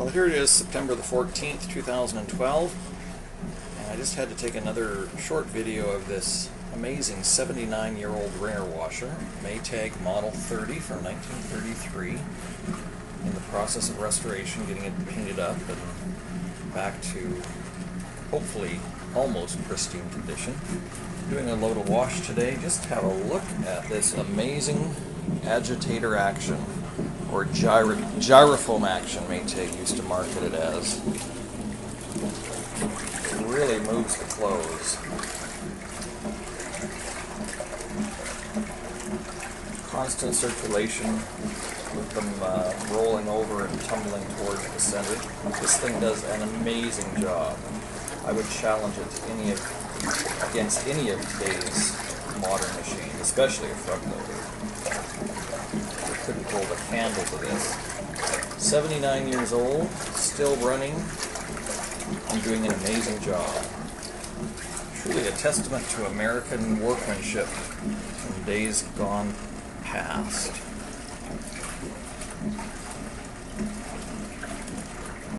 Well, here it is, September the 14th, 2012, and I just had to take another short video of this amazing 79-year-old wringer washer, Maytag Model 30 from 1933, in the process of restoration, getting it painted up and back to hopefully almost pristine condition. Doing a little wash today. Just have a look at this amazing agitator action, or gyrofoam action, Maytag used to market it as. It really moves the clothes. Constant circulation with them rolling over and tumbling towards the center. This thing does an amazing job. I would challenge it against any of today's modern machines, especially a front loader. You couldn't hold a candle to this. 79 years old, still running, and doing an amazing job. Truly a testament to American workmanship from days gone past.